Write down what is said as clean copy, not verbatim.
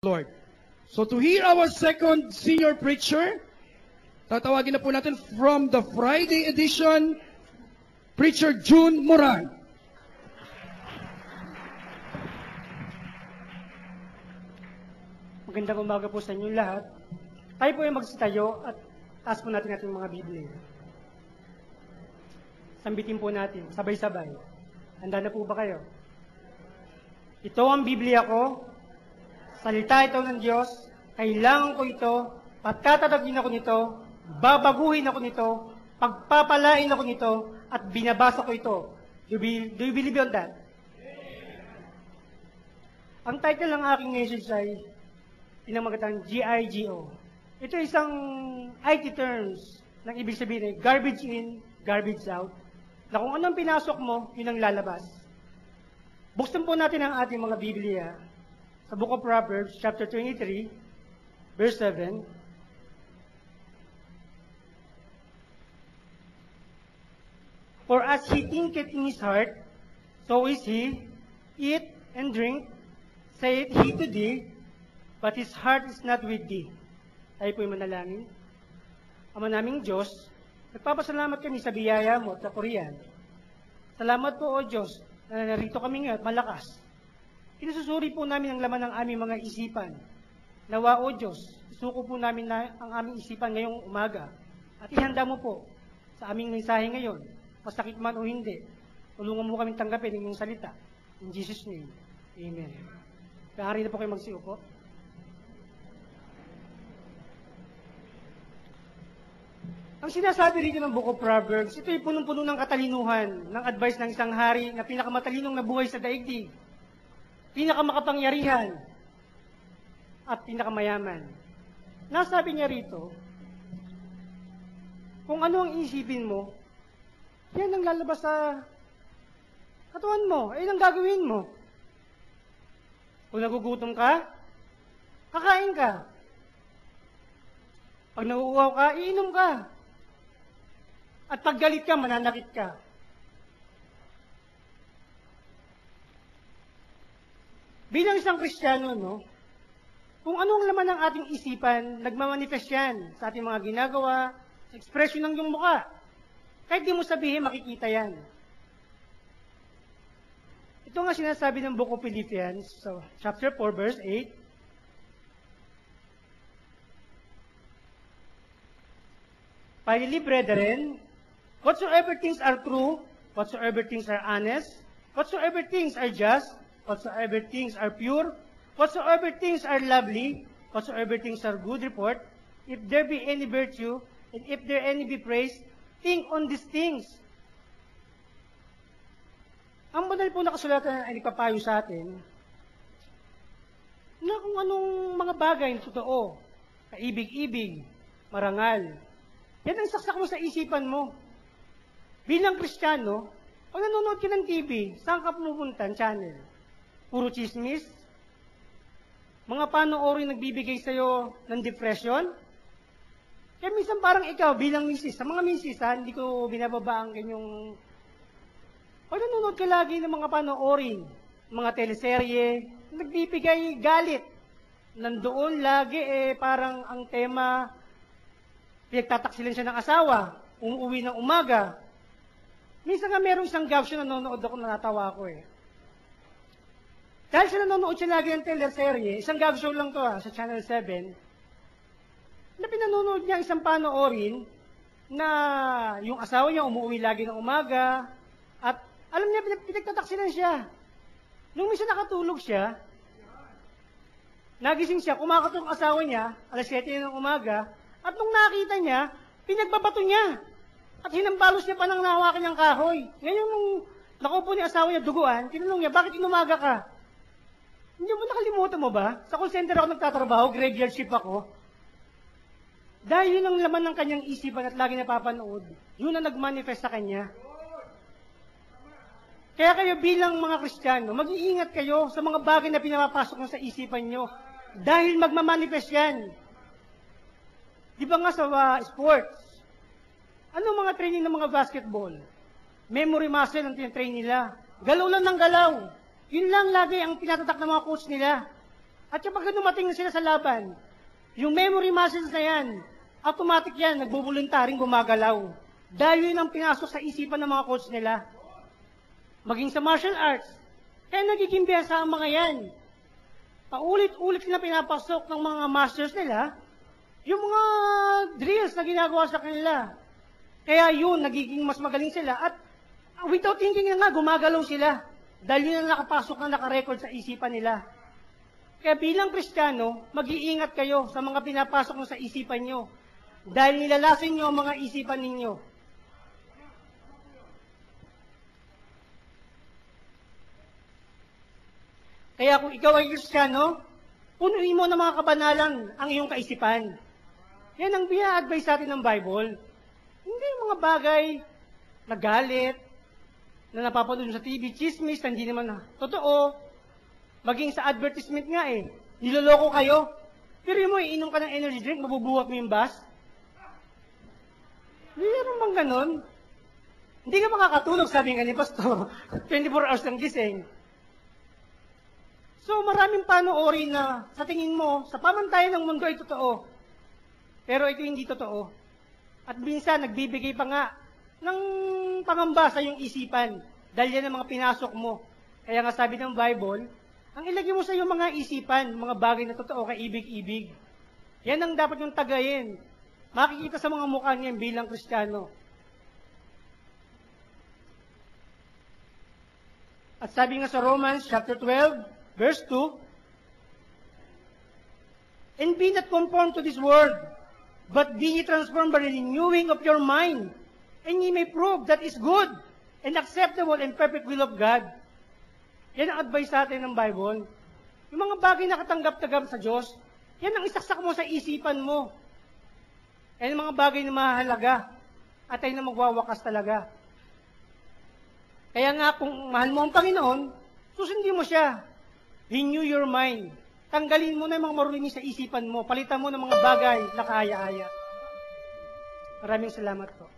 Lord. So to hear our second senior preacher, tatawagin na po natin from the Friday edition, Preacher June Moran. Magandang umaga po sa inyo lahat. Tayo po ay magsitayo at taas po natin ating mga Biblia. Sambitin po natin, sabay-sabay. Handa na po ba kayo? Ito ang Biblia ko, salita ito ng Diyos, kailangan ko ito, pagtatatagin ako nito, babaguhin ako nito, pagpapalain ako nito, at binabasa ko ito. Do you believe on that? Ang title ng aking message ay pinamagatang GIGO. Ito isang IT terms ng ibig sabihin ay garbage in, garbage out, na kung anong pinasok mo, yun ang lalabas. Buksan po natin ang ating mga Biblia sa Book of Proverbs, chapter 23, verse 7. For as he thinketh in his heart, so is he. Eat and drink, saith he to thee, but his heart is not with thee. Tayo po'y manalangin. Ama naming Diyos, nagpapasalamat kami sa biyaya mo at sa Korean. Salamat po, O Diyos, na narito kami ngayon at malakas. Pinasusuri po namin ang laman ng aming mga isipan. Nawa, O Diyos, isuko po namin ang aming isipan ngayong umaga. At ihanda mo po sa aming mensahe ngayon, masakit man o hindi. Tulungan mo kami tanggapin ang iyong salita. In Jesus' name, Amen. Kahari na po kayo magsiupo. Ang sinasabi rito ng Book of Proverbs, ito ay punong-puno ng katalinuhan, ng advice ng isang hari na pinakamatalinong nabuhay sa daigdig, pinakamakapangyarihan, at pinakamayaman. Nasabi niya rito, kung ano ang isipin mo, yan ang lalabas sa katawan mo, ay ang gagawin mo. Kung nagugutom ka, kakain ka. Pag nauuhaw ka, iinom ka. At pag galit ka, mananakit ka. Bilang isang Kristiyano, no, kung ano ang laman ng ating isipan, nagmamanifest yan sa ating mga ginagawa, sa ekspresyon ng iyong mukha. Kahit di mo sabihin, makikita yan. Ito nga sinasabi ng Book of Philippians, so, chapter 4, verse 8. Finally, brethren, whatsoever things are true, whatsoever things are honest, whatsoever things are just, whatsoever things are pure, whatsoever things are lovely, whatsoever things are good report, if there be any virtue, and if there any be praise, think on these things. Ang banal po na kasulatan ay nagpapayo sa atin na kung anong mga bagay na totoo, kaibig-ibig, marangal. Yan ang saksak mo sa isipan mo. Bilang Kristiyano, pag nanonood ka ng TV, saan ka pumupunta ang channel? Puro chismis? Mga panoorin nagbibigay sa'yo ng depression? Kaya minsan parang ikaw bilang misis, sa mga misis hindi ko binababa ang ganyong. Pag nanonood ka lagi ng mga panoorin, mga teleserye, nagbibigay galit. Nandoon lagi parang ang tema, pinagtataksilan siya ng asawa, umuwi ng umaga. Minsan nga meron isang gab siya, nanonood ako, natawa ako Dahil siya nanonood siya lagi ng teleserye, isang gab show lang to sa Channel 7, na pinanonood niya isang panoorin na yung asawa niya umuwi lagi ng umaga, at alam niya, pinagtataksilan siya. Nung minsan nakatulog siya, nagising siya, kumakatok ang asawa niya, alas 7 ng umaga, at nung nakita niya, pinagbabato niya. At hinambalos niya pa ng nahawakan niyang kahoy. Ngayon, nung nakaupo ni asawa niya duguan, tinanong niya, bakit inumaga ka? Hindi mo nakalimutan mo ba? Sa call center ako nagtatrabaho, graveyard shift ako. Dahil yun ang laman ng kanyang isipan at lagi napapanood, yun ang nagmanifest sa kanya. Kaya kayo bilang mga Kristiyano, mag-iingat kayo sa mga bagay na pinapapasok na sa isipan nyo. Dahil magmamanifest yan. Di ba nga sa sports? Ano mga training ng mga basketball? Memory muscle ang tinatrain nila. Galaw lang ng galaw. Yun lang lagi ang tinatatak ng mga coach nila. At kapag dumating na sila sa laban, yung memory muscles na yan, automatic yan, nagboboluntaring gumagalaw. Dahil yun ang pinasok sa isipan ng mga coach nila. Maging sa martial arts, kaya nagiging biyasa ang mga yan. Paulit-ulit na pinapasok ng mga masters nila, yung mga drills na ginagawa sa kanila. Kaya yun, nagiging mas magaling sila. At without thinking na nga, gumagalaw sila. Dahil yun ang nakapasok na nakarecord sa isipan nila. Kaya bilang Kristiyano, mag-iingat kayo sa mga pinapasok na sa isipan nyo. Dahil nilalasin nyo ang mga isipan ninyo. Kaya kung ikaw ay Kristiyano, punuin mo ng mga kabanalan ang iyong kaisipan. Yan ang bina-advise sa atin ng Bible. Hindi yung mga bagay na galit, na napapanood sa TV, chismis, na hindi naman totoo. Maging sa advertisement nga niloloko kayo. Pero mo, iinom ka ng energy drink, mabubuhat mo yung bus. Hindi naman bang ganon? Hindi ka makakatulog, sabi nga ni Pastor. 24 hours ng gising. So, maraming panoorin na sa tingin mo, sa pamantayan ng mundo ay totoo. Pero ito hindi totoo. At minsan, nagbibigay pa nga ng pangamba sa iyong isipan. Dahil yan ang mga pinasok mo. Kaya nga sabi ng Bible, ang ilagay mo sa iyong mga isipan, mga bagay na totoo, kaibig-ibig. Yan ang dapat yung tagayin. Makikita sa mga mukha niya bilang Kristiyano. At sabi nga sa Romans chapter 12, Verse 2, And be not conformed to this world, but be ye transformed by the renewing of your mind, and ye may prove that is good, and acceptable, and perfect will of God. Yan ang advice sa atin ng Bible. Yung mga bagay na katanggap-tanggap sa Diyos, yan ang isaksak mo sa isipan mo. Yan ang mga bagay na mahalaga, at ay na magwawakas talaga. Kaya nga, kung mahal mo ang Panginoon, susundin mo siya. Renew your mind. Tanggalin mo na yung mga marurumi sa isipan mo. Palitan mo ng mga bagay na kaaya-aya. Maraming salamat po.